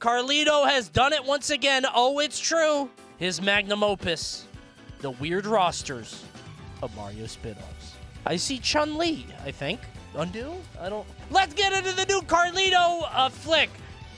Carlito has done it once again. Oh, it's true. His magnum opus, the weird rosters of Mario spin-offs. I see Chun-Li, I think. Undo? I don't... Let's get into the new Carlito flick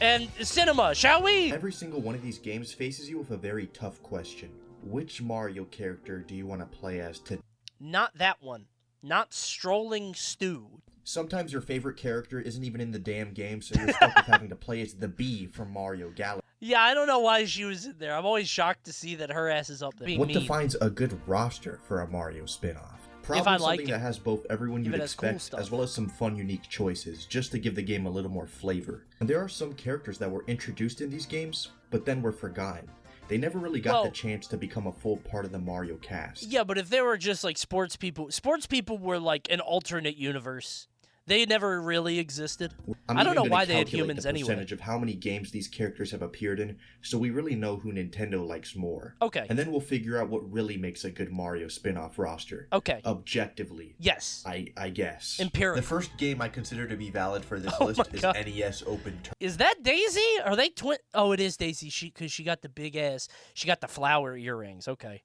and cinema, shall we? Every single one of these games faces you with a very tough question. Which Mario character do you want to play as today? Not that one. Not Strolling Stu. Sometimes your favorite character isn't even in the damn game, so you're stuck with having to play as the Bee from Mario Galaxy. Yeah, I don't know why she was in there. I'm always shocked to see that her ass is up there. What defines a good roster for a Mario spin-off? Probably something that has both everyone you'd expect, as well as some fun, unique choices, just to give the game a little more flavor. And there are some characters that were introduced in these games, but then were forgotten. They never really got the chance to become a full part of the Mario cast. Yeah, but if they were just like sports people were like an alternate universe. They never really existed. I don't know why they had humans anyway. Percentage of how many games these characters have appeared in, so we really know who Nintendo likes more. Okay. And then we'll figure out what really makes a good Mario spin-off roster. Okay. Objectively. Yes. I guess. Empirical. The first game I consider to be valid for this list is NES Open Tournament. Is that Daisy? Are they twin? Oh, it is Daisy. Because she got the big ass. She got the flower earrings. Okay.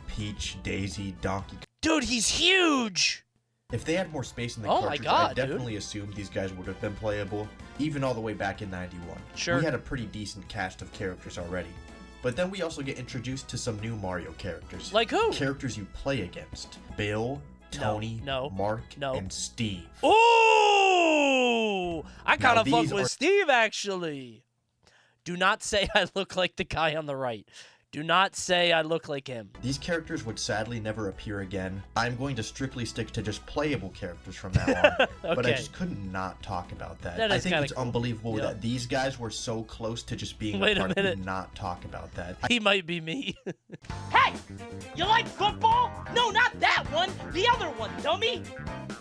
Peach, Daisy, Donkey Kong. Dude, he's huge! If they had more space in the cartridge, I definitely assumed these guys would have been playable, even all the way back in '91. Sure. We had a pretty decent cast of characters already. But then we also get introduced to some new Mario characters. Like who? Characters you play against. Bill, Tony, Mark, and Steve. Ooh! I kind of fuck with Steve, actually. Do not say I look like the guy on the right. Do not say I look like him. These characters would sadly never appear again. I'm going to strictly stick to just playable characters from now on. But I just couldn't not talk about that. I think it's unbelievable that these guys were so close to just being a part and not talk about that. He might be me. Hey! You like football? No, not that one. The other one, dummy.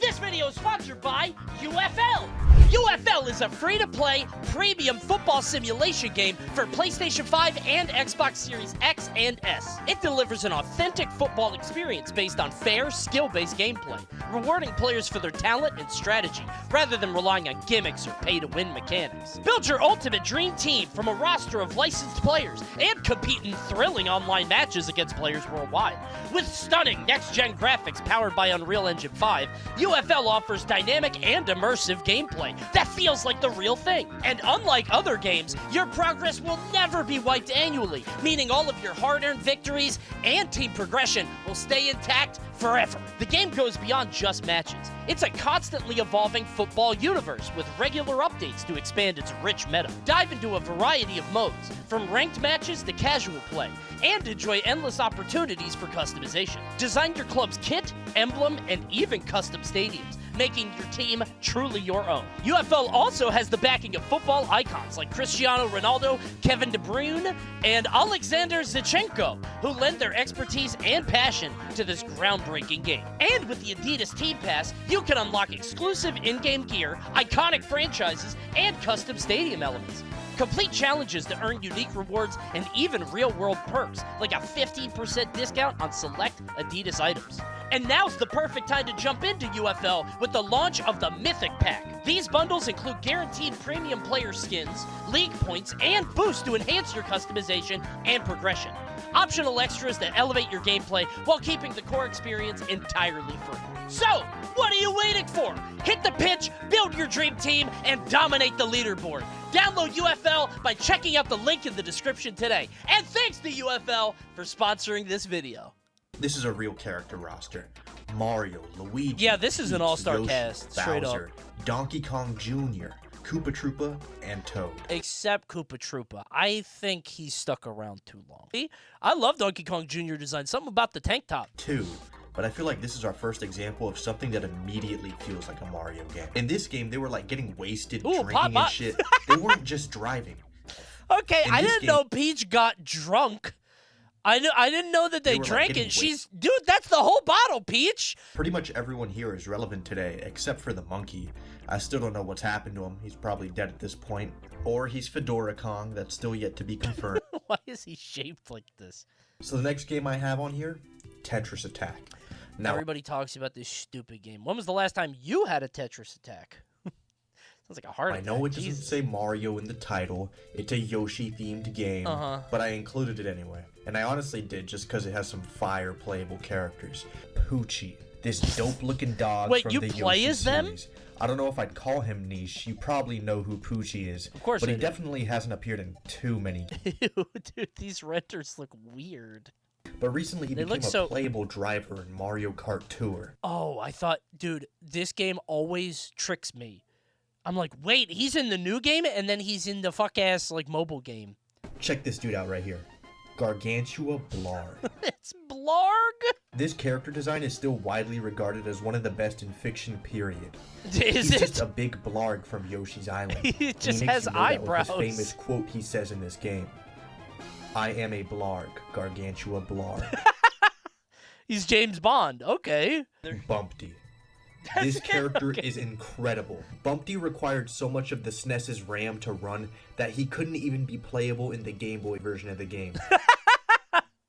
This video is sponsored by UFL. UFL is a free-to-play, premium football simulation game for PlayStation 5 and Xbox Series X and S. It delivers an authentic football experience based on fair, skill-based gameplay, rewarding players for their talent and strategy, rather than relying on gimmicks or pay-to-win mechanics. Build your ultimate dream team from a roster of licensed players and compete in thrilling online matches against players worldwide. With stunning next-gen graphics powered by Unreal Engine 5, UFL offers dynamic and immersive gameplay that feels like the real thing. And unlike other games, your progress will never be wiped annually, meaning all of your hard-earned victories and team progression will stay intact forever. The game goes beyond just matches. It's a constantly evolving football universe with regular updates to expand its rich meta. Dive into a variety of modes, from ranked matches to casual play, and enjoy endless opportunities for customization. Design your club's kit, emblem, and even custom stadiums, making your team truly your own. UFL also has the backing of football icons like Cristiano Ronaldo, Kevin De Bruyne, and Alexander Zinchenko, who lend their expertise and passion to this groundbreaking game. And with the Adidas Team Pass, you can unlock exclusive in-game gear, iconic franchises, and custom stadium elements. Complete challenges to earn unique rewards and even real-world perks, like a 15% discount on select Adidas items. And now's the perfect time to jump into UFL with the launch of the Mythic Pack. These bundles include guaranteed premium player skins, league points, and boosts to enhance your customization and progression. Optional extras that elevate your gameplay while keeping the core experience entirely free. So, what are you waiting for? Hit the pitch, build your dream team, and dominate the leaderboard. Download UFL by checking out the link in the description today. And thanks to UFL for sponsoring this video. This is a real character roster. Mario, Luigi, yeah, this is an all-star Yoshi, cast, straight Bowser, up. Donkey Kong Jr., Koopa Troopa, and Toad. Except Koopa Troopa. I think he stuck around too long. I love Donkey Kong Jr. design. Something about the tank top. But I feel like this is our first example of something that immediately feels like a Mario game. In this game, they were like getting wasted, drinking and shit. They weren't just driving. Okay, I didn't know Peach got drunk. I didn't know that they drank it. Dude, that's the whole bottle, Peach. Pretty much everyone here is relevant today, except for the monkey. I still don't know what's happened to him. He's probably dead at this point. Or he's Fedora Kong. That's still yet to be confirmed. Why is he shaped like this? So the next game I have on here, Tetris Attack. Now, everybody talks about this stupid game. When was the last time you had a Tetris Attack? Sounds like a heart attack. I know it doesn't say Mario in the title. It's a Yoshi-themed game, but I included it anyway. And I honestly did just because it has some fire playable characters. Poochie, this dope-looking dog from the Yoshi series. I don't know if I'd call him niche. You probably know who Poochie is. Of course, but he definitely hasn't appeared in too many. Ew, dude, these renders look weird. But recently he became a playable driver in Mario Kart Tour. Oh, I thought, dude, this game always tricks me. I'm like, wait, he's in the new game, and then he's in the fuck-ass, like, mobile game. Check this dude out right here. Gargantua Blarg. It's Blarg? This character design is still widely regarded as one of the best in fiction, period. He's just a big Blarg from Yoshi's Island. He just has eyebrows. With his famous quote he says in this game. I am a Blarg, Gargantua Blarg. He's James Bond, okay. Bumpty. This character is incredible. Bumpty required so much of the SNES's RAM to run that he couldn't even be playable in the Game Boy version of the game.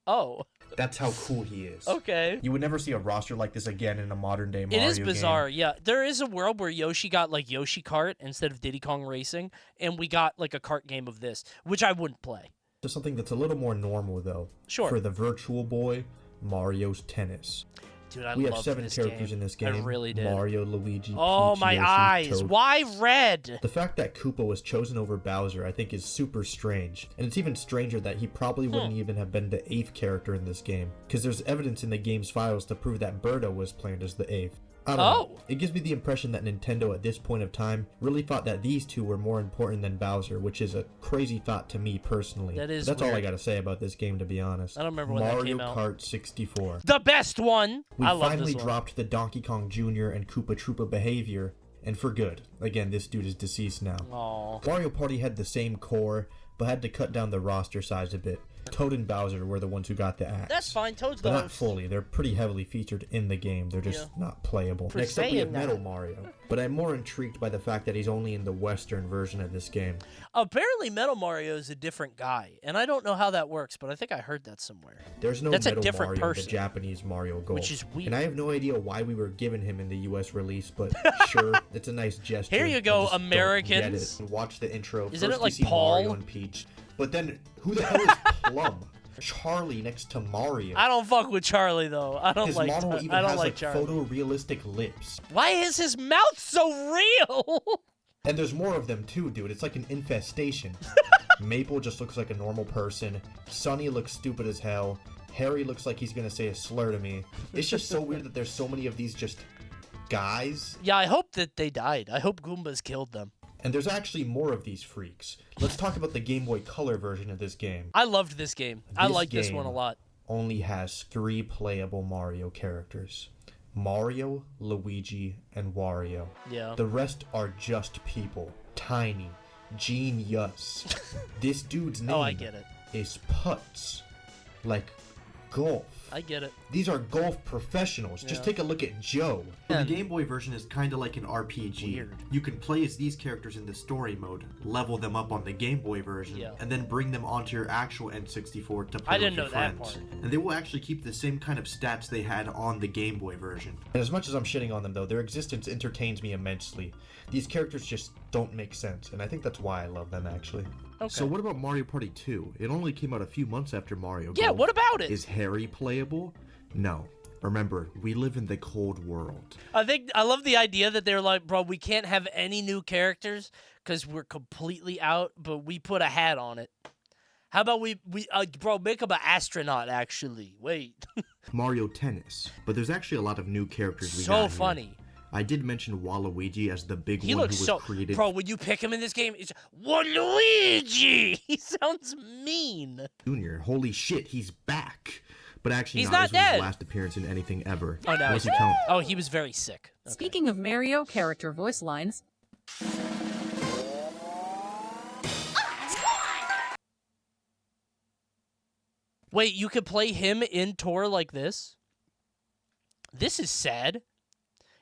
Oh. That's how cool he is. Okay. You would never see a roster like this again in a modern day Mario game. It is bizarre, yeah. There is a world where Yoshi got like Yoshi Kart instead of Diddy Kong Racing, and we got like a kart game of this, which I wouldn't play. Just something that's a little more normal though. Sure. For the Virtual Boy, Mario's Tennis. Dude, I we have 7 characters in this game. I really did. Mario, Luigi, oh, Peach, my Yoshi, eyes. Toad. Why red? The fact that Koopa was chosen over Bowser, I think, is super strange. And it's even stranger that he probably wouldn't even have been the 8th character in this game. Because there's evidence in the game's files to prove that Birdo was planned as the 8th. I don't know. It gives me the impression that Nintendo at this point of time really thought that these two were more important than Bowser, which is a crazy thought to me personally. That's all I gotta say about this game, to be honest. I don't remember when that came out. Mario Kart 64. The best one! We finally dropped the Donkey Kong Jr. and Koopa Troopa behavior, and for good. Again, this dude is deceased now. Aww. Mario Party had the same core, but had to cut down the roster size a bit. Toad and Bowser were the ones who got the axe. That's fine, Toad's the But host. not fully. They're pretty heavily featured in the game. They're just not playable. Next up, we have Metal Mario. But I'm more intrigued by the fact that he's only in the Western version of this game. Apparently, Metal Mario is a different guy, and I don't know how that works, but I think I heard that somewhere. There's no Metal Mario in the Japanese Mario Golf. Which is weird. And I have no idea why we were given him in the US release, but sure, it's a nice gesture. Here you go, Americans. Get it. And watch the intro. Isn't it like you see Paul? Mario and Peach. But then, who the hell is Plum? Charlie next to Mario. I don't fuck with Charlie though. I don't like. His model even has like Charlie. photorealistic lips. Why is his mouth so real? And there's more of them too, dude. It's like an infestation. Maple just looks like a normal person. Sonny looks stupid as hell. Harry looks like he's gonna say a slur to me. It's just so weird that there's so many of these just guys. Yeah, I hope that they died. I hope Goombas killed them. And there's actually more of these freaks. Let's talk about the Game Boy Color version of this game. I loved this game. I like this one a lot. Only has 3 playable Mario characters. Mario, Luigi, and Wario. Yeah. The rest are just people. Tiny. Genius. This dude's name I get it. is Putz. Like golf. I get it. These are golf professionals. Just take a look at Joe. The Game Boy version is kind of like an RPG. Weird. You can play as these characters in the story mode, level them up on the Game Boy version, and then bring them onto your actual N64 to play with your friends. And they will actually keep the same kind of stats they had on the Game Boy version. And as much as I'm shitting on them though, their existence entertains me immensely. These characters just don't make sense, and I think that's why I love them actually. Okay. So what about Mario Party 2? It only came out a few months after Mario Golf. Yeah, what about it? Is Harry playable? No. Remember, we live in the cold world. I love the idea that they're like, bro, we can't have any new characters because we're completely out, but we put a hat on it. How about bro, make him an astronaut, actually. Wait. Mario Tennis. But there's actually a lot of new characters we got So here. funny. I did mention Waluigi as the big one who was created. Bro, when you pick him in this game, it's Waluigi! He sounds mean. Junior, holy shit, he's back. But actually, he's not dead. Was his last appearance in anything ever. Oh, no. Unless you count. Oh, he was very sick. Okay. Speaking of Mario character voice lines. Wait, you could play him in tour like this? This is sad.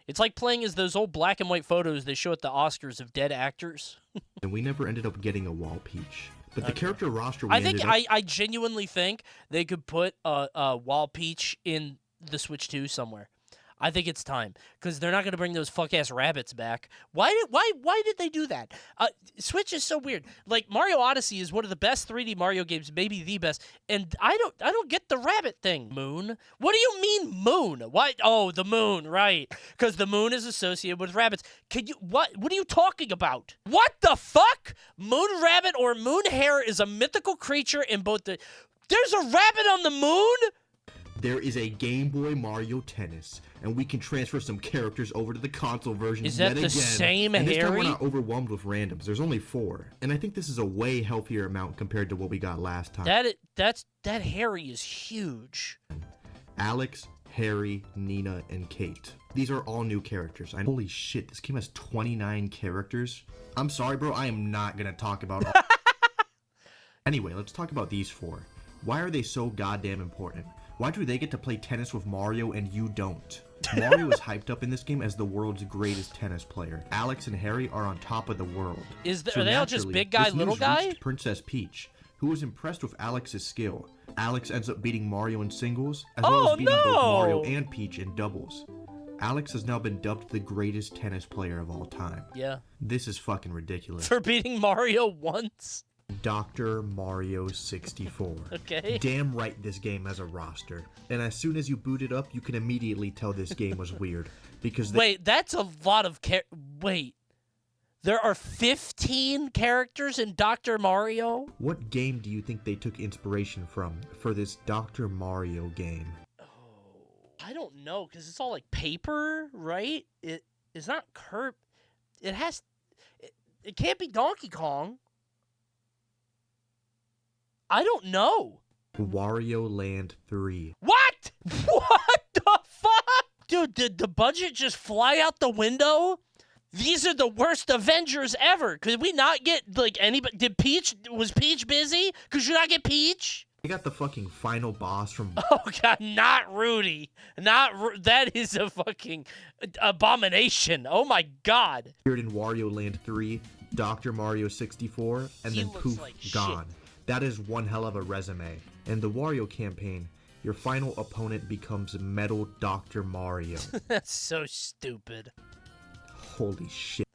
It's like playing as those old black and white photos they show at the Oscars of dead actors. And we never ended up getting a Wall Peach. But the character roster I genuinely think they could put a Wall Peach in the Switch 2 somewhere. I think it's time because they're not going to bring those fuck-ass rabbits back. Why did they do that? Switch is so weird. Like Mario Odyssey is one of the best 3D Mario games, maybe the best, and I don't get the rabbit thing. Moon? What do you mean moon? What? Oh, the moon, right? Because the moon is associated with rabbits. What are you talking about? What the fuck? Moon rabbit or moon hare is a mythical creature in both the. There's a rabbit on the moon. There is a Game Boy Mario Tennis, and we can transfer some characters over to the console version. Is that the same and Harry? This time we're not overwhelmed with randoms. There's only 4, and I think this is a way healthier amount compared to what we got last time. That Harry is huge. Alex, Harry, Nina, and Kate. These are all new characters. Holy shit, this game has 29 characters. I'm sorry, bro. I am not gonna talk about all. Anyway, let's talk about these 4. Why are they so goddamn important? Why do they get to play tennis with Mario and you don't? Mario is hyped up in this game as the world's greatest tennis player. Alex and Harry are on top of the world. Are they all just big guy, little guy? Princess Peach, who was impressed with Alex's skill. Alex ends up beating Mario in singles, as well as beating both Mario and Peach in doubles. Alex has now been dubbed the greatest tennis player of all time. Yeah. This is fucking ridiculous. For beating Mario once? Dr. Mario 64. Okay. Damn right this game has a roster. And as soon as you boot it up, you can immediately tell this game was weird. Because Wait, that's a lot of Wait. There are 15 characters in Dr. Mario? What game do you think they took inspiration from for this Dr. Mario game? Oh, I don't know, because it's all like paper, right? It's not curb. It can't be Donkey Kong. I don't know. Wario Land 3. What? What the fuck? Dude, did the budget just fly out the window? These are the worst Avengers ever. Could we not get, like, anybody? Was Peach busy? Could you not get Peach? I got the fucking final boss from... Oh, God, not Rudy. That is a fucking abomination. Oh, my God. Appeared in Wario Land 3, Dr. Mario 64, and then poof, like gone. Shit. That is one hell of a resume. In the Wario campaign, your final opponent becomes Metal Dr. Mario. That's so stupid. Holy shit.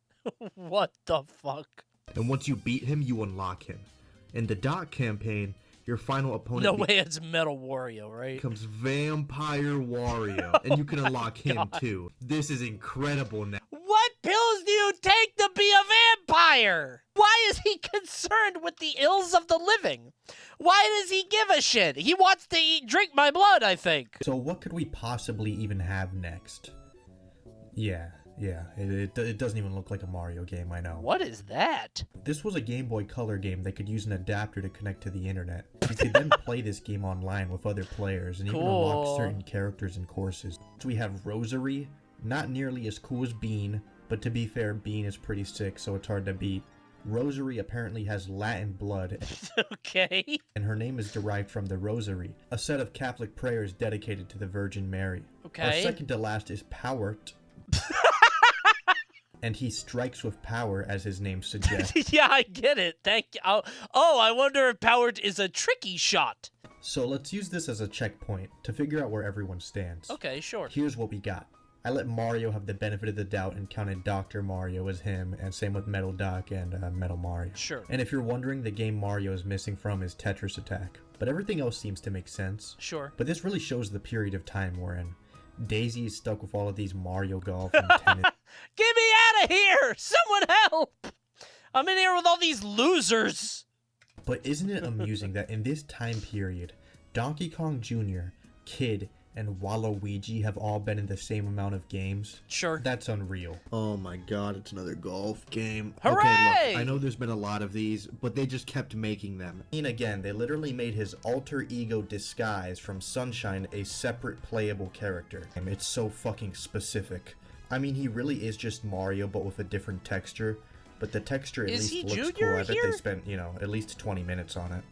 What the fuck? And once you beat him, you unlock him. In the Doc campaign, your final opponent... No way it's Metal Wario, right? ...becomes Vampire Wario, and you can unlock him too. This is incredible now. What pills do you take to be a vampire? Why is he concerned with the ills of the living? Why does he give a shit? He wants to drink my blood, I think. So what could we possibly even have next? Yeah, it doesn't even look like a Mario game, I know. What is that? This was a Game Boy Color game that could use an adapter to connect to the internet. You could then play this game online with other players and even unlock certain characters and courses. So we have Rosary, not nearly as cool as Bean, but to be fair, Bean is pretty sick, so it's hard to beat. Rosary apparently has Latin blood. Okay. And her name is derived from the Rosary, a set of Catholic prayers dedicated to the Virgin Mary. Okay. Our second to last is Powert. And he strikes with power, as his name suggests. Yeah, I get it. Thank you. Oh, I wonder if Powert is a tricky shot. So let's use this as a checkpoint to figure out where everyone stands. Okay, sure. Here's what we got. I let Mario have the benefit of the doubt and counted Dr. Mario as him, and same with Metal Doc and Metal Mario. Sure. And if you're wondering, the game Mario is missing from is Tetris Attack. But everything else seems to make sense. Sure. But this really shows the period of time we're in. Daisy is stuck with all of these Mario Golf and tennis. Get me out of here! Someone help! I'm in here with all these losers. But isn't it amusing that in this time period, Donkey Kong Jr., Kid, and Waluigi have all been in the same amount of games? Sure. That's unreal. Oh my god, it's another golf game. Hooray! Okay, look, I know there's been a lot of these, but they just kept making them. And again, they literally made his alter ego Disguise from Sunshine a separate playable character. And it's so fucking specific. I mean, he really is just Mario, but with a different texture. But the texture at least looks cool. I bet they spent, at least 20 minutes on it.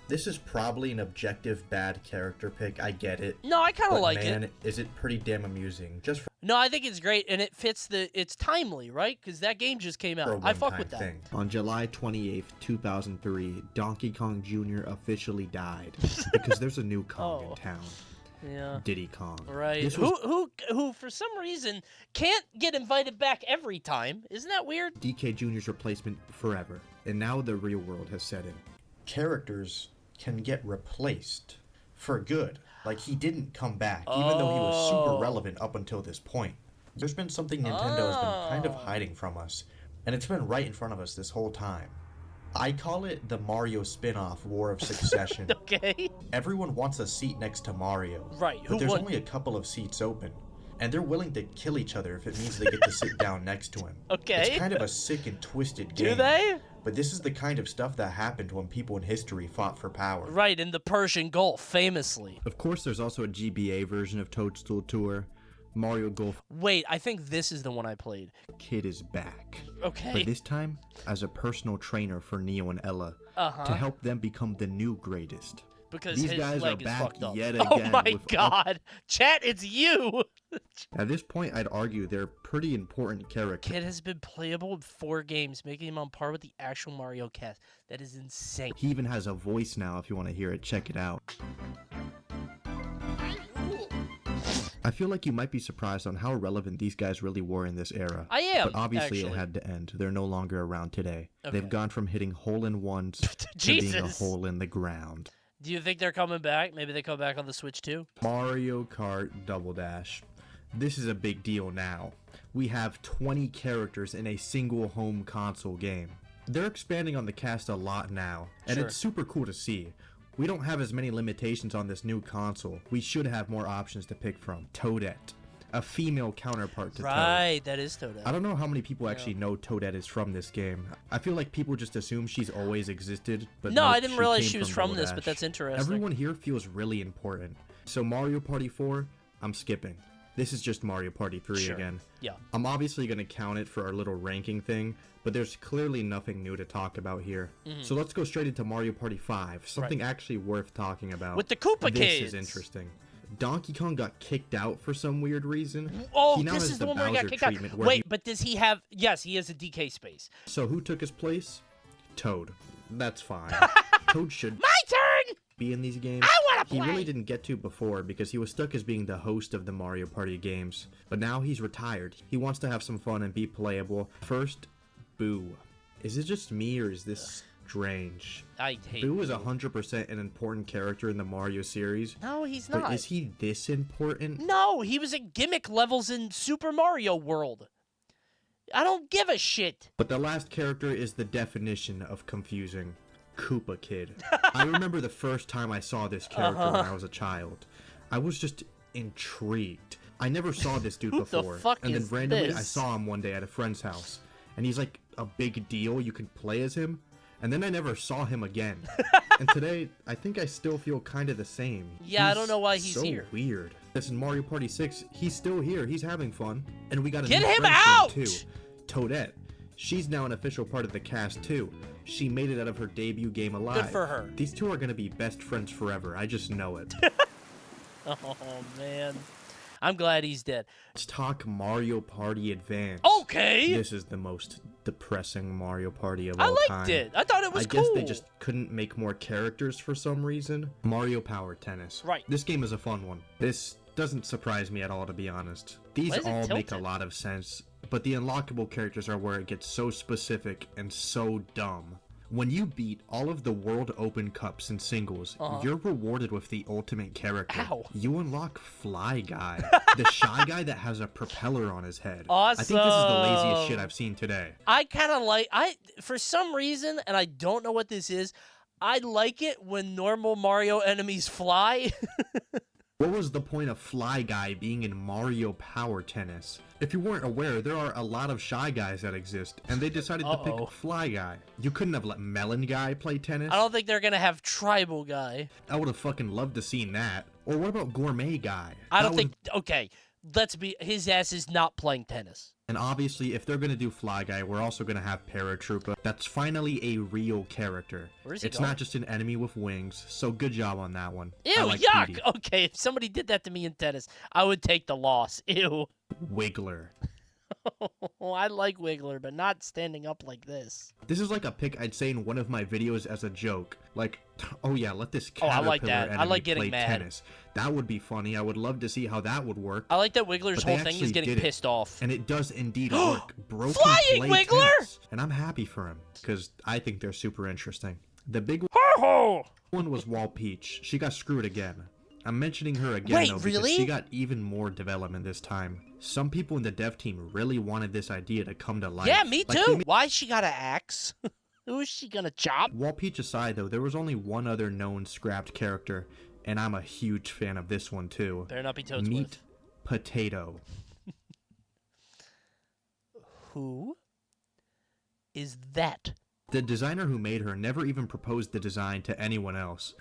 This is probably an objective bad character pick, I get it. No, I kind of like it. Man, is it pretty damn amusing. No, I think it's great, and it fits it's timely, right? Because that game just came out. I fuck with that. Thing. On July 28th, 2003, Donkey Kong Jr. officially died because there's a new Kong in town. Yeah. Diddy Kong. Right. Who for some reason can't get invited back every time. Isn't that weird? DK Jr.'s replacement forever. And now the real world has set in. Characters can get replaced for good. Like, he didn't come back, even though he was super relevant up until this point. There's been something Nintendo has been kind of hiding from us, and it's been right in front of us this whole time. I call it the Mario spin-off War of Succession. Okay. Everyone wants a seat next to Mario. Right. But there's only a couple of seats open. And they're willing to kill each other if it means they get to sit down next to him. Okay. It's kind of a sick and twisted game. Do they? But this is the kind of stuff that happened when people in history fought for power. Right, in the Persian Gulf, famously. Of course, there's also a GBA version of Toadstool Tour. Mario Golf. Wait, I think this is the one I played. Kid is back. Okay. But this time, as a personal trainer for Neo and Ella to help them become the new greatest. Because these his guys leg are is back fucked up. yet Oh again. my god. Chat, it's you! At this point, I'd argue they're pretty important characters. Kid has been playable in 4 games, making him on par with the actual Mario cast. That is insane. He even has a voice now. If you want to hear it, check it out. I feel like you might be surprised on how relevant these guys really were in this era. I am, But obviously actually. it had to end. They're no longer around today. Okay. They've gone from hitting hole-in-ones to being a hole in the ground. Do you think they're coming back? Maybe they come back on the Switch too? Mario Kart Double Dash. This is a big deal now. We have 20 characters in a single home console game. They're expanding on the cast a lot now, and Sure. it's super cool to see. We don't have as many limitations on this new console. We should have more options to pick from. Toadette, a female counterpart to Toad. Right, that is Toadette. I don't know how many people actually know Toadette is from this game. I feel like people just assume she's always existed, but No, nope, I didn't realize came she was Double from this, but Dash. that's interesting. Everyone here feels really important. So Mario Party 4, I'm skipping. This is just Mario Party 3 Sure. again. Yeah. I'm obviously going to count it for our little ranking thing, but there's clearly nothing new to talk about here. So let's go straight into Mario Party 5, something actually worth talking about. With the Koopa This Kids. is interesting. Donkey Kong got kicked out for some weird reason. Oh, he now this has is the one where he got Bowser kicked out. treatment where Wait, but does he have... Yes, he has a DK space. So who took his place? Toad. That's fine. Toad should My turn! be in these games. I wanna He play! really didn't get to before because he was stuck as being the host of the Mario Party games. But now he's retired. He wants to have some fun and be playable. First, Boo. Is it just me or is this strange? I hate Boo is 100% an important character in the Mario series. No, he's not. But is he this important? No, he was at gimmick levels in Super Mario World. I don't give a shit. But the last character is the definition of confusing. Koopa Kid. I remember the first time I saw this character when I was a child. I was just intrigued. I never saw this dude Who the before. fuck and then is randomly I this? saw him one day at a friend's house. And he's like a big deal. You can play as him. And then I never saw him again. And today, I think I still feel kind of the same. Yeah, I don't know why he's so here. Weird. This in Mario Party 6, he's still here. He's having fun. And we got a Get new him friend out! too. Toadette. She's now an official part of the cast too. She made it out of her debut game alive. Good for her. These two are gonna be best friends forever. I just know it. Oh, man. I'm glad he's dead. Let's talk Mario Party Advance. Okay. This is the most depressing Mario Party of I all liked time. it. I thought it was I guess cool. they just couldn't make more characters for some reason. Mario Power Tennis. Right. This game is a fun one. This doesn't surprise me at all, to be honest. These Why is it all make a tilted? lot of sense, but the unlockable characters are where it gets so specific and so dumb. When you beat all of the World Open Cups in singles, you're rewarded with the ultimate character. Ow. You unlock Fly Guy, the shy guy that has a propeller on his head. Awesome. I think this is the laziest shit I've seen today. I kind of like... For some reason, and I don't know what this is, I like it when normal Mario enemies fly. What was the point of Fly Guy being in Mario Power Tennis? If you weren't aware, there are a lot of Shy Guys that exist, and they decided to pick Fly Guy. You couldn't have let Melon Guy play tennis? I don't think they're going to have Tribal Guy. I would have fucking loved to seen that. Or what about Gourmet Guy? I That don't think... Okay, let's be... His ass is not playing tennis. And obviously, if they're gonna do Fly Guy, we're also gonna have Paratroopa. That's finally a real character. Where's he It's going? not just an enemy with wings, so good job on that one. Ew, I like yuck! Petey. Okay, if somebody did that to me in tennis, I would take the loss. Ew. Wiggler. I like Wiggler, but not standing up like this. This is like a pick I'd say in one of my videos as a joke. Like, oh yeah, let this caterpillar I like that. enemy I like getting play mad. tennis. That would be funny. I would love to see how that would work. I like that Wiggler's whole thing is getting pissed off. And it does indeed work. Broken Flying play Wiggler! tennis. And I'm happy for him, because I think they're super interesting. The big one was Wall Peach. She got screwed again. I'm mentioning her again, Wait, though, because really? she got even more development this time. Some people in the dev team really wanted this idea to come to life. Yeah, me too. Why she got an axe? Who is she gonna chop? Wall Peach aside, though, there was only one other known scrapped character, and I'm a huge fan of this one, too. Better not be Toadsworth. Meat Potato. Who is that? The designer who made her never even proposed the design to anyone else.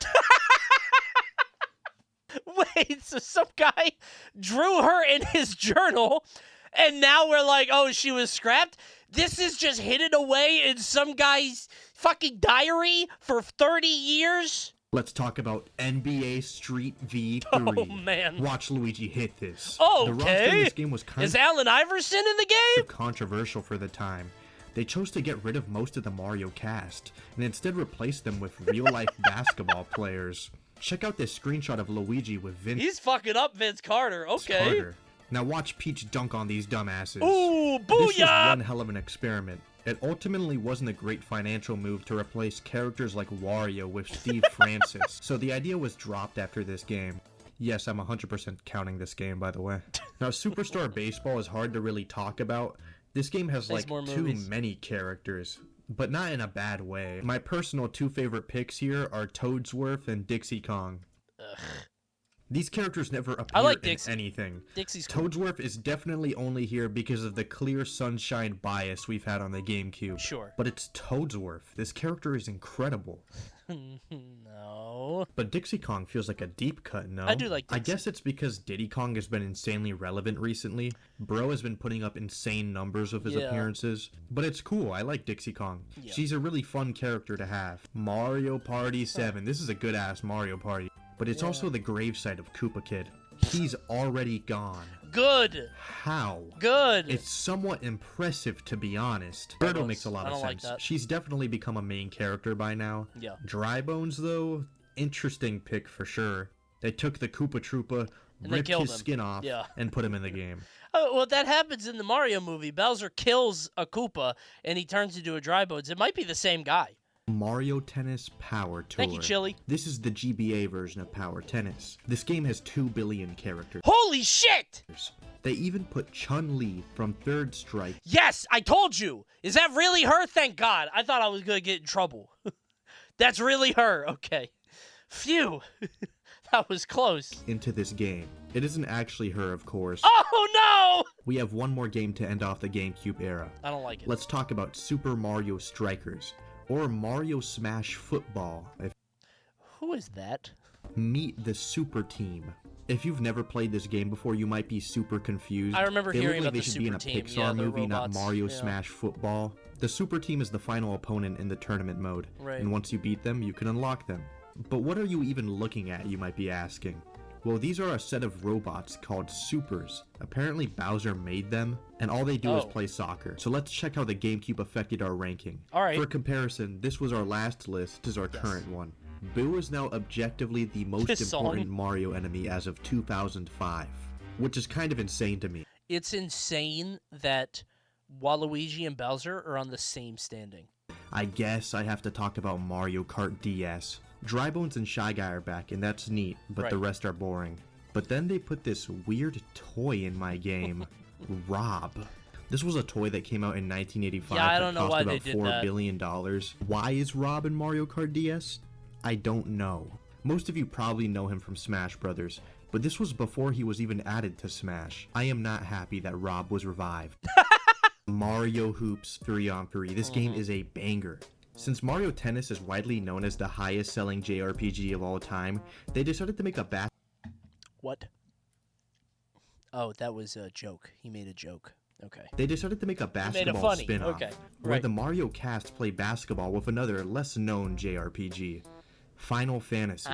Wait, so some guy drew her in his journal, and now we're like, oh, she was scrapped? This is just hidden away in some guy's fucking diary for 30 years? Let's talk about NBA Street V3. Oh, man. Watch Luigi hit this. Oh, the roster in this game was kind Is Allen Iverson in the game? of controversial for the time. They chose to get rid of most of the Mario cast, and instead replaced them with real-life basketball players. Check out this screenshot of Luigi with Vince He's fucking up Vince Carter. Okay. Carter. Now watch Peach dunk on these dumbasses. Ooh, This was booyah! one hell of an experiment. It ultimately wasn't a great financial move to replace characters like Wario with Steve Francis, so the idea was dropped after this game. Yes, I'm 100% counting this game, by the way. Now, Superstar Baseball is hard to really talk about. This game has like too many characters, but not in a bad way. My personal two favorite picks here are Toadsworth and Dixie Kong. Ugh. These characters never appear in anything. Dixie's cool. Toadsworth is definitely only here because of the clear sunshine bias we've had on the GameCube. Sure. But it's Toadsworth. This character is incredible. No. But Dixie Kong feels like a deep cut, no? I do like Dixie. I guess it's because Diddy Kong has been insanely relevant recently. Bro has been putting up insane numbers of his appearances. But it's cool. I like Dixie Kong. Yeah. She's a really fun character to have. Mario Party 7. This is a good-ass Mario Party. But it's also the gravesite of Koopa Kid. He's already gone. Good. How? Good. It's somewhat impressive, to be honest. Birdo makes a lot of sense. Like She's definitely become a main character by now. Yeah. Dry Bones, though, interesting pick for sure. They took the Koopa Troopa, ripped his skin off, and put him in the game. Oh, well, that happens in the Mario movie. Bowser kills a Koopa, and he turns into a Dry Bones. It might be the same guy. Mario Tennis Power Tour. Thank you, Chili. This is the GBA version of Power Tennis. This game has 2 billion characters. Holy shit! They even put Chun-Li from Third Strike. Yes, I told you. Is that really her? Thank God. I thought I was going to get in trouble. That's really her. Okay. Phew. That was close. Into this game. It isn't actually her, of course. Oh, no! We have one more game to end off the GameCube era. I don't like it. Let's talk about Super Mario Strikers. Or Mario Smash Football. Who is that? Meet the Super Team. If you've never played this game before, you might be super confused. I remember hearing about they the should Super be in a Team. Pixar movie, robots. not Mario Smash Football. The Super Team is the final opponent in the tournament mode. Right. And once you beat them, you can unlock them. But what are you even looking at, you might be asking? Well, these are a set of robots called Supers. Apparently Bowser made them, and all they do is play soccer. So let's check how the GameCube affected our ranking. Alright. For comparison, this was our last list, this is our current one. Boo is now objectively the most important Mario enemy as of 2005, which is kind of insane to me. It's insane that Waluigi and Bowser are on the same standing. I guess I have to talk about Mario Kart DS. Dry Bones and Shy Guy are back, and that's neat, but the rest are boring. But then they put this weird toy in my game, Rob. This was a toy that came out in 1985 that cost about $4 billion. Why is Rob in Mario Kart DS? I don't know. Most of you probably know him from Smash Brothers, but this was before he was even added to Smash. I am not happy that Rob was revived. Mario Hoops 3-on-3. This game is a banger. Since Mario Tennis is widely known as the highest-selling JRPG of all time, they decided to make a What? Oh, that was a joke. He made a joke. Okay. They decided to make a basketball spin-off, where the Mario cast play basketball with another less-known JRPG, Final Fantasy.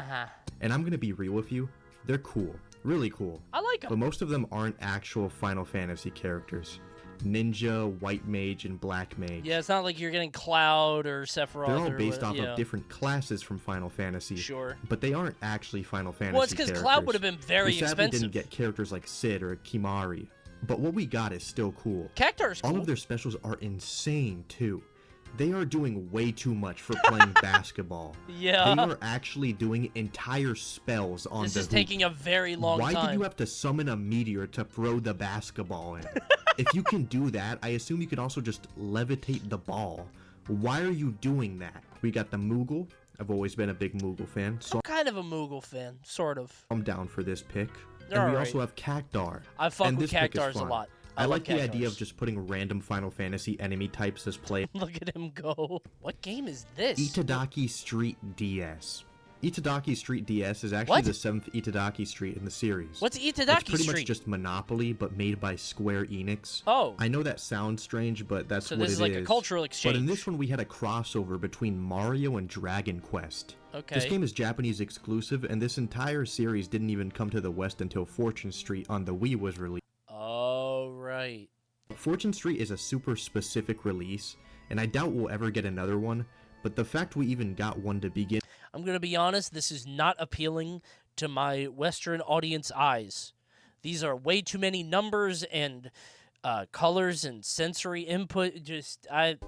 And I'm gonna be real with you, they're cool. Really cool. I like them. But most of them aren't actual Final Fantasy characters. Ninja, White Mage, and Black Mage. Yeah, it's not like you're getting Cloud or Sephiroth. They're all based off of different classes from Final Fantasy. Sure. But they aren't actually Final Fantasy Well, it's because Cloud would have been very expensive. expensive. We didn't get characters like Sid or Kimari. But what we got is still cool. Cactuar's cool. All of their specials are insane, too. They are doing way too much for playing basketball. Yeah. They are actually doing entire spells on This the is hoop. taking a very long time. Why did you have to summon a meteor to throw the basketball in? If you can do that, I assume you can also just levitate the ball. Why are you doing that? We got the Moogle. I've always been a big Moogle fan. So I'm kind of a Moogle fan, sort of. I'm down for this pick. They're and we right. also have Cactuar. I fuck with Cactuars a lot. I like the idea of just putting random Final Fantasy enemy types as play. Look at him go. What game is this? Itadaki Street DS. Itadaki Street DS is actually the 7th Itadaki Street in the series. What's Itadaki Street? It's pretty much just Monopoly, but made by Square Enix. Oh. I know that sounds strange, but that's what it is. So this is like a cultural exchange. But in this one, we had a crossover between Mario and Dragon Quest. Okay. This game is Japanese exclusive, and this entire series didn't even come to the West until Fortune Street on the Wii was released. Oh, right. Fortune Street is a super specific release, and I doubt we'll ever get another one, but the fact we even got one to begin... I'm going to be honest, this is not appealing to my Western audience eyes. These are way too many numbers and colors and sensory input.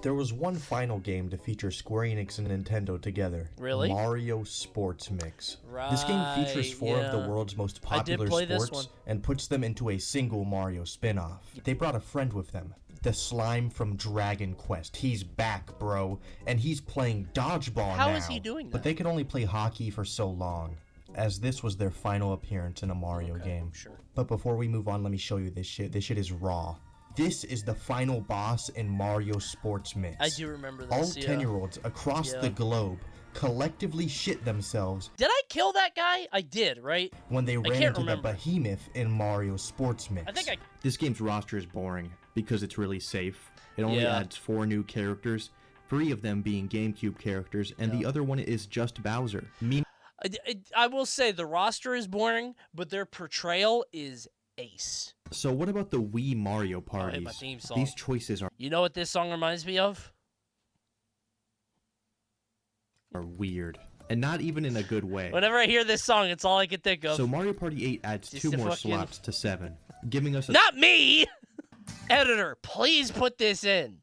There was one final game to feature Square Enix and Nintendo together. Really? Mario Sports Mix. Right, This game features four of the world's most popular sports and puts them into a single Mario spin-off. They brought a friend with them. The slime from Dragon Quest. He's back, bro. And he's playing dodgeball now. How is he doing that? But they could only play hockey for so long, as this was their final appearance in a Mario game. Sure. But before we move on, let me show you this shit. This shit is raw. This is the final boss in Mario Sports Mix. I do remember this, All 10-year-olds across the globe collectively shit themselves. Did I kill that guy? I did, right? When they ran into the behemoth in Mario Sports Mix. I think This game's roster is boring because it's really safe. It only adds 4 new characters, 3 of them being GameCube characters, and the other one is just Bowser. I will say the roster is boring, but their portrayal is ace. So what about the Wii Mario parties? My theme song. These choices are You know what this song reminds me of? weird. And not even in a good way. Whenever I hear this song, it's all I can think of. So Mario Party 8 adds 2 more slots to 7, giving us a... Not me! Editor, please put this in.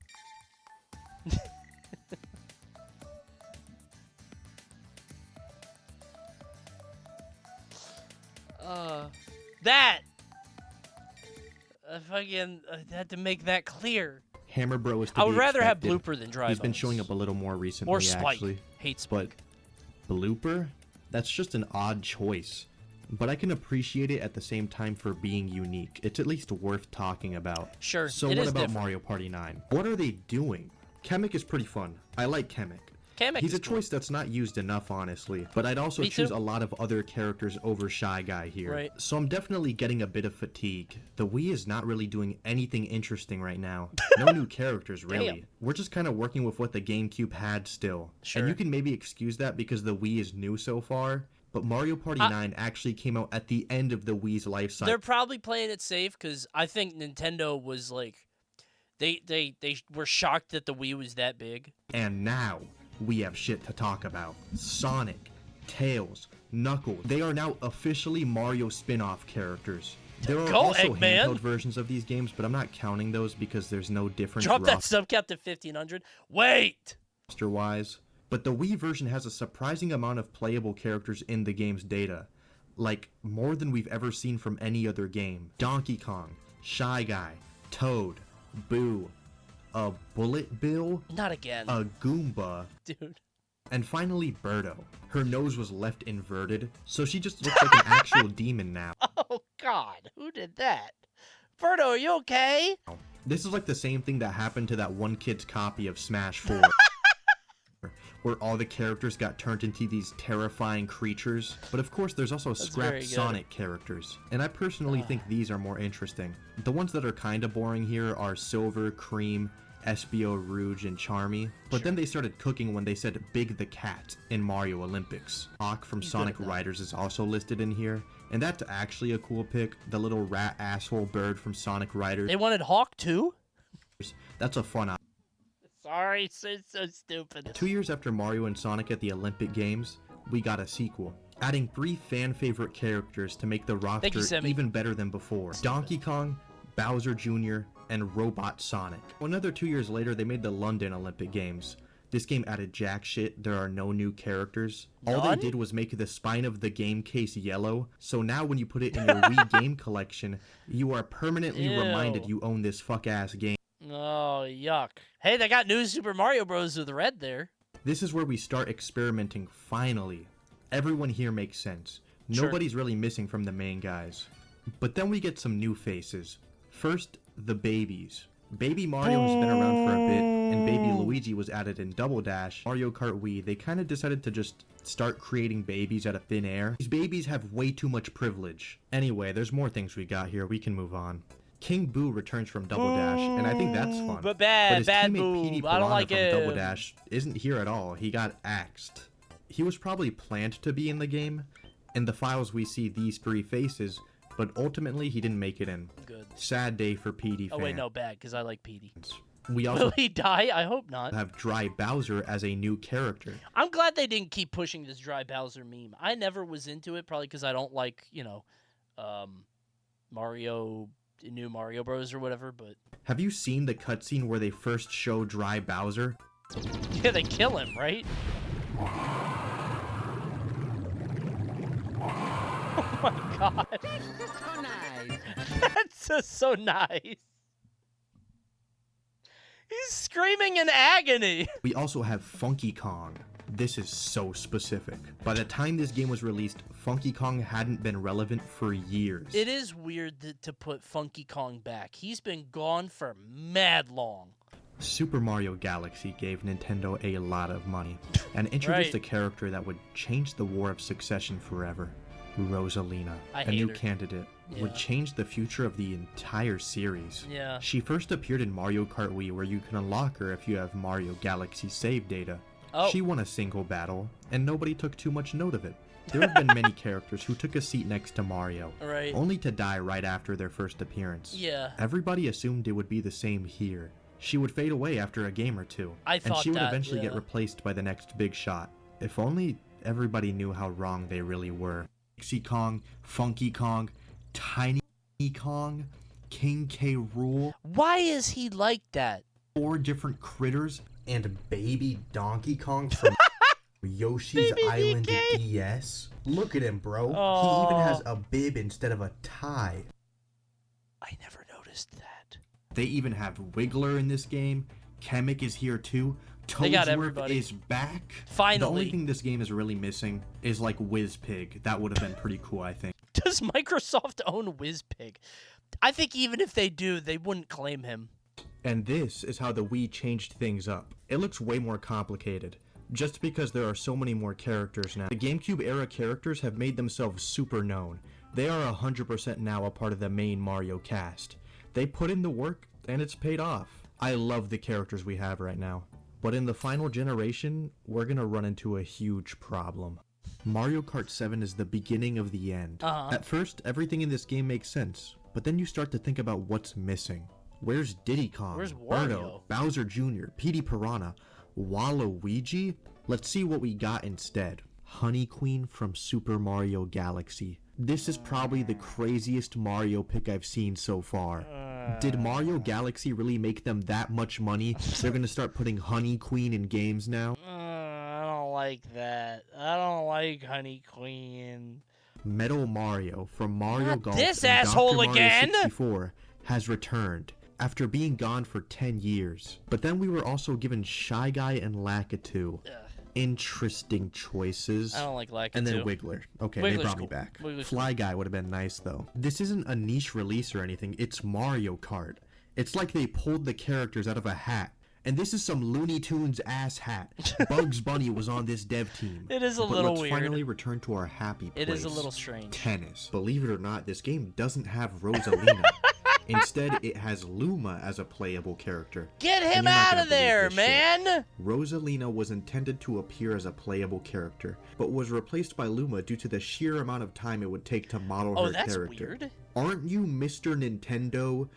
That! I had to make that clear. Hammer Bro is to I would be rather have expected. Blooper than Dry He's been Bones. showing up a little more recently, Or Spike. actually. Hate Spike. But Blooper? That's just an odd choice. But I can appreciate it at the same time for being unique. It's at least worth talking about. Sure, So what about Mario Party 9? What are they doing? Kamek is pretty fun. I like Kamek. He's a choice that's not used enough, honestly. But I'd also choose a lot of other characters over Shy Guy here. Right. So I'm definitely getting a bit of fatigue. The Wii is not really doing anything interesting right now. No new characters, really. Damn. We're just kind of working with what the GameCube had still. Sure. And you can maybe excuse that because the Wii is new so far. But Mario Party 9 actually came out at the end of the Wii's life cycle. They're probably playing it safe because I think Nintendo was like, they were shocked that the Wii was that big. And now we have shit to talk about. Sonic, Tails, Knuckles. They are now officially Mario spin-off characters. There are also handheld versions of these games, but I'm not counting those because there's no difference. Drop that sub cap to 1500. Wait! Roster-wise. But the Wii version has a surprising amount of playable characters in the game's data. Like, more than we've ever seen from any other game. Donkey Kong, Shy Guy, Toad, Boo, a Bullet Bill, Not again. a Goomba, Dude. and finally Birdo. Her nose was left inverted, so she just looks like an actual demon now. Oh, God. Who did that? Birdo, are you okay? This is like the same thing that happened to that one kid's copy of Smash 4. Where all the characters got turned into these terrifying creatures. But of course, there's also scrapped Sonic characters. And I personally think these are more interesting. The ones that are kinda boring here are Silver, Cream, Espio, Rouge, and Charmy. But then they started cooking when they said Big the Cat in Mario Olympics. Hawk from Sonic Riders is also listed in here. And that's actually a cool pick. The little rat asshole bird from Sonic Riders. They wanted Hawk too? That's a fun option. Sorry, it's so stupid. 2 years after Mario and Sonic at the Olympic Games, we got a sequel, adding 3 fan-favorite characters to make the roster even better than before. Donkey Kong, Bowser Jr., and Robot Sonic. Another 2 years later, they made the London Olympic Games. This game added jack shit. There are no new characters. All they did was make the spine of the game case yellow, so now when you put it in your Wii game collection, you are permanently reminded you own this fuck-ass game. Oh, yuck. Hey, they got new Super Mario Bros. With red there. This is where we start experimenting, finally. Everyone here makes sense. Nobody's really missing from the main guys. But then we get some new faces. First, the babies. Baby Mario has been around for a bit, and Baby Luigi was added in Double Dash. Mario Kart Wii, they kind of decided to just start creating babies out of thin air. These babies have way too much privilege. Anyway, there's more things we got here. We can move on. King Boo returns from Double Dash, and I think that's fun. But his teammate Boo. Petey I don't like from it. Double Dash isn't here at all. He got axed. He was probably planned to be in the game. In the files we see these 3 faces, but ultimately he didn't make it in. Good. Sad day for Petey fans. Oh wait, no, bad, because I like Petey. We also Will he die? I hope not. have Dry Bowser as a new character. I'm glad they didn't keep pushing this Dry Bowser meme. I never was into it, probably because I don't like, new Mario Bros. Or whatever, but... Have you seen the cutscene where they first show Dry Bowser? Yeah, they kill him, right? Oh my god. That's so nice. That's just so nice. He's screaming in agony. We also have Funky Kong. This is so specific. By the time this game was released, Funky Kong hadn't been relevant for years. It is weird to put Funky Kong back. He's been gone for mad long. Super Mario Galaxy gave Nintendo a lot of money and introduced a character that would change the War of Succession forever. Rosalina, a new candidate, would change the future of the entire series. Yeah. She first appeared in Mario Kart Wii, where you can unlock her if you have Mario Galaxy save data. Oh. She won a single battle, and nobody took too much note of it. There have been many characters who took a seat next to Mario, only to die right after their first appearance. Yeah. Everybody assumed it would be the same here. She would fade away after a game or two, and she would eventually get replaced by the next big shot. If only everybody knew how wrong they really were. Dixie Kong, Funky Kong, Tiny Kong, King K. Rool. Why is he like that? 4 different critters, and Baby Donkey Kong from Yoshi's Island DS. Look at him, bro. He even has a bib instead of a tie. I never noticed that. They even have Wiggler in this game. Kamek is here too. Toadsworth is back. Finally. The only thing this game is really missing is like WizPig. That would have been pretty cool, I think. Does Microsoft own WizPig? I think even if they do, they wouldn't claim him. And this is how the Wii changed things up. It looks way more complicated, just because there are so many more characters now. The GameCube era characters have made themselves super known. They are 100% now a part of the main Mario cast. They put in the work, and it's paid off. I love the characters we have right now. But in the final generation, we're gonna run into a huge problem. Mario Kart 7 is the beginning of the end. At first, everything in this game makes sense, but then you start to think about what's missing. Where's Diddy Kong? Where's Birdo, Bowser Jr., Petey Piranha, Waluigi? Let's see what we got instead. Honey Queen from Super Mario Galaxy. This is probably the craziest Mario pick I've seen so far. Did Mario Galaxy really make them that much money? They're gonna start putting Honey Queen in games now? I don't like that. I don't like Honey Queen. Metal Mario from Mario Golf this and asshole Dr. Mario again? 64 has returned after being gone for 10 years. But then we were also given Shy Guy and Lakitu. Interesting choices. I don't like Lakitu. And then Wiggler. Okay, they brought me back. Fly Guy would have been nice though. This isn't a niche release or anything, it's Mario Kart. It's like they pulled the characters out of a hat. And this is some Looney Tunes ass hat. Bugs Bunny was on this dev team. It is a little weird. Let's finally return to our happy place. It is a little strange. Tennis. Believe it or not, this game doesn't have Rosalina. Instead, it has Luma as a playable character. Get him out of there, man! Rosalina was intended to appear as a playable character, but was replaced by Luma due to the sheer amount of time it would take to model her character. Weird. Aren't you Mr. Nintendo?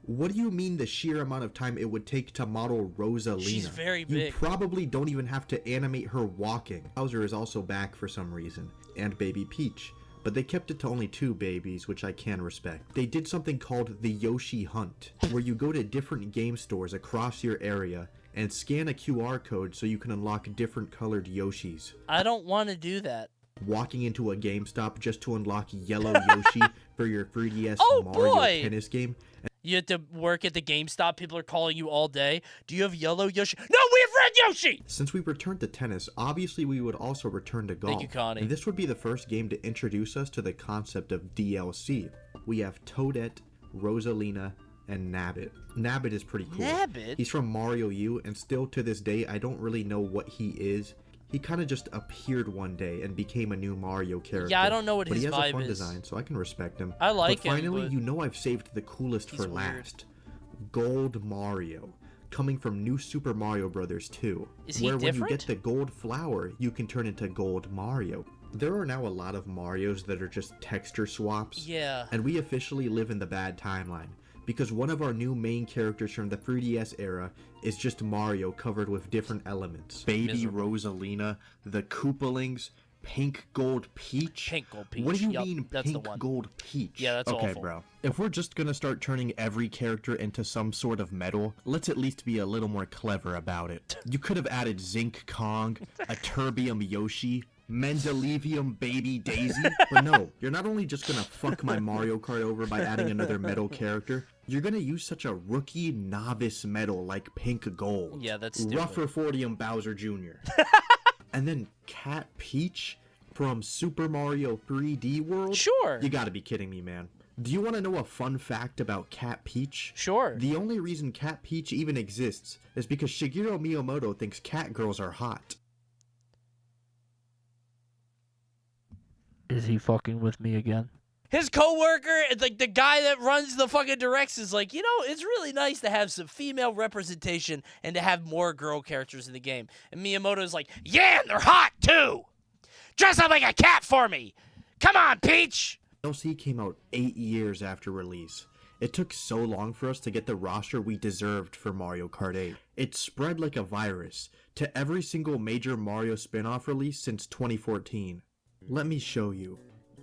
What do you mean the sheer amount of time it would take to model Rosalina? She's very big. You probably don't even have to animate her walking. Bowser is also back for some reason, and Baby Peach. But they kept it to only 2 babies, which I can respect. They did something called the Yoshi Hunt, where you go to different game stores across your area and scan a QR code so you can unlock different colored Yoshis. I don't want to do that. Walking into a GameStop just to unlock yellow Yoshi for your 3DS Mario Tennis game. You have to work at the GameStop. People are calling you all day. Do you have yellow Yoshi? No, we have red Yoshi! Since we returned to tennis, obviously we would also return to golf. Thank you, Coney. And this would be the first game to introduce us to the concept of DLC. We have Toadette, Rosalina, and Nabbit. Nabbit is pretty cool. Nabbit? He's from Mario U, and still to this day, I don't really know what he is. He kind of just appeared one day and became a new Mario character. Yeah, I don't know what his vibe is. But he has a fun design, so I can respect him. I like him, Finally, you know I've saved the coolest for last. Gold Mario. Coming from New Super Mario Bros. 2. Is he where different? when you get the gold flower, you can turn into Gold Mario. There are now a lot of Marios that are just texture swaps. Yeah. And we officially live in the bad timeline. Because one of our new main characters from the 3DS era is just Mario covered with different elements. Baby Rosalina, the Koopalings, Pink Gold Peach. Pink Gold Peach. What do you Yep, mean that's the Pink one. Gold Peach? Yeah, that's okay, awful. Bro. If we're just gonna start turning every character into some sort of metal, let's at least be a little more clever about it. You could have added Zinc Kong, a Terbium Yoshi, Mendelevium Baby Daisy. But no, you're not only just gonna fuck my Mario Kart over by adding another metal character, you're gonna use such a rookie novice metal like Pink Gold. Yeah, that's stupid. Rufferfordium Bowser Jr. And then Cat Peach from Super Mario 3D World? Sure. You gotta be kidding me, man. Do you want to know a fun fact about Cat Peach? Sure. The only reason Cat Peach even exists is because Shigeru Miyamoto thinks cat girls are hot. Is he fucking with me again? His coworker, like the guy that runs the fucking directs, is like, it's really nice to have some female representation and to have more girl characters in the game. And Miyamoto's like, yeah, and they're hot too. Dress up like a cat for me. Come on, Peach. DLC came out 8 years after release. It took so long for us to get the roster we deserved for Mario Kart 8. It spread like a virus to every single major Mario spin-off release since 2014. Let me show you.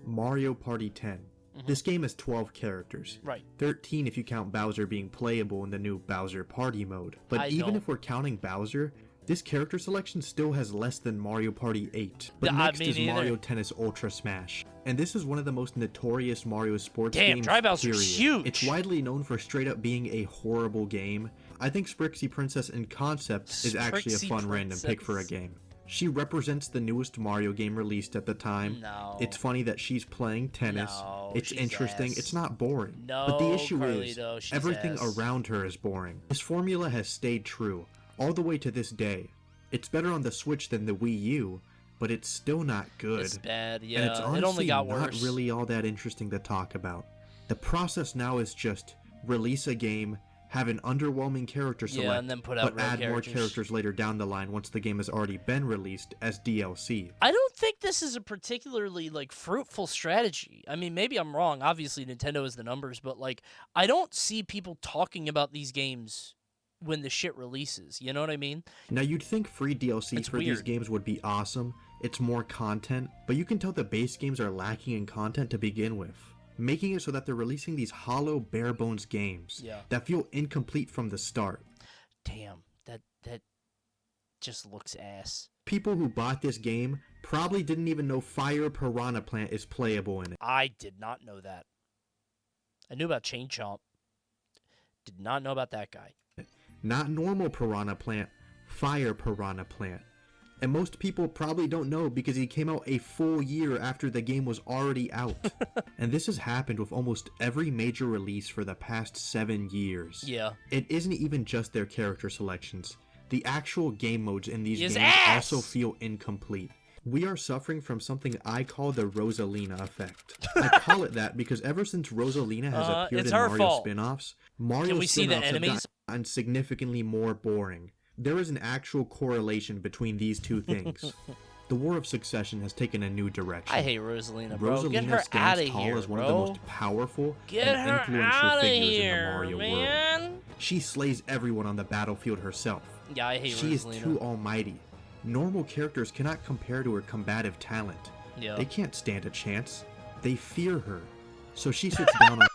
Mario Party 10. This game has 12 characters. Right. 13 if you count Bowser being playable in the new Bowser Party mode. But even if we're counting Bowser, this character selection still has less than Mario Party 8. But next is Mario Tennis Ultra Smash. And this is one of the most notorious Mario sports games, Dry Bowser's huge! It's widely known for straight up being a horrible game. I think Sprixie Princess in concept is actually a fun random pick for a game. She represents the newest Mario game released at the time. No. It's funny that she's playing tennis. No, it's interesting. ass. It's not boring. No, but the issue Carlito, is, she's everything ass. around her is boring. This formula has stayed true, all the way to this day. It's better on the Switch than the Wii U, but it's still not good. It's bad, yeah. And it's honestly it only got not worse. really all that interesting to talk about. The process now is just release a game, have an underwhelming character select, and then put out but add real more characters. characters later down the line once the game has already been released as DLC. I don't think this is a particularly fruitful strategy. I mean, maybe I'm wrong. Obviously, Nintendo has the numbers, but I don't see people talking about these games when the shit releases. You know what I mean? Now, you'd think free DLC for these games would be awesome. It's more content, but you can tell the base games are lacking in content to begin with, making it so that they're releasing these hollow, bare-bones games that feel incomplete from the start. Damn, that just looks ass. People who bought this game probably didn't even know Fire Piranha Plant is playable in it. I did not know that. I knew about Chain Chomp. Did not know about that guy. Not normal Piranha Plant, Fire Piranha Plant. And most people probably don't know because he came out a full year after the game was already out. And this has happened with almost every major release for the past 7 years. Yeah. It isn't even just their character selections. The actual game modes in these games also feel incomplete. We are suffering from something I call the Rosalina effect. I call it that because ever since Rosalina has appeared in Mario spin-offs, Mario spin-offs have gotten significantly more boring. There is an actual correlation between these two things. The War of Succession has taken a new direction. I hate Rosalina, bro. Rosalina Get her stands out of tall here, as one bro. of the most powerful Get and her influential out of figures here, in the Mario man. world. She slays everyone on the battlefield herself. Yeah, I hate She Rosalina. is too almighty. Normal characters cannot compare to her combative talent. Yeah. They can't stand a chance. They fear her. So she sits down on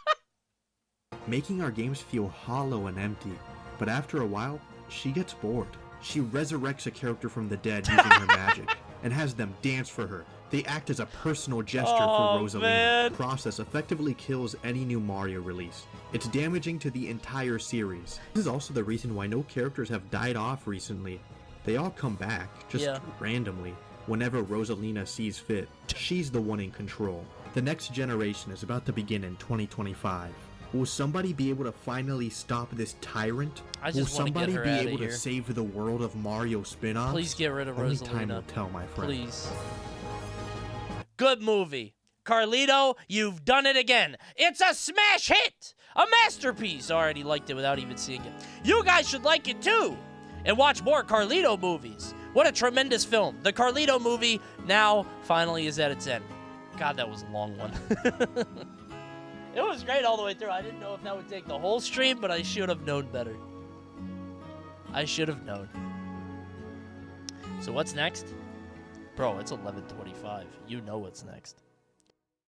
making our games feel hollow and empty. But after a while, she gets bored. She resurrects a character from the dead using her magic and has them dance for her. They act as a personal gesture for Rosalina. Man. The process effectively kills any new Mario release. It's damaging to the entire series. This is also the reason why no characters have died off recently. They all come back, just randomly, whenever Rosalina sees fit. She's the one in control. The next generation is about to begin in 2025. Will somebody be able to finally stop this tyrant? Will somebody be able to save the world of Mario spin-offs? Please get rid of Rosalina. Only time will tell, my friend. Please. Good movie. Carlito, you've done it again. It's a smash hit. A masterpiece. Already liked it without even seeing it. You guys should like it too. And watch more Carlito movies. What a tremendous film. The Carlito movie now finally is at its end. God, that was a long one. It was great all the way through. I didn't know if that would take the whole stream, but I should have known better. I should have known. So what's next? Bro, it's 11:25. You know what's next.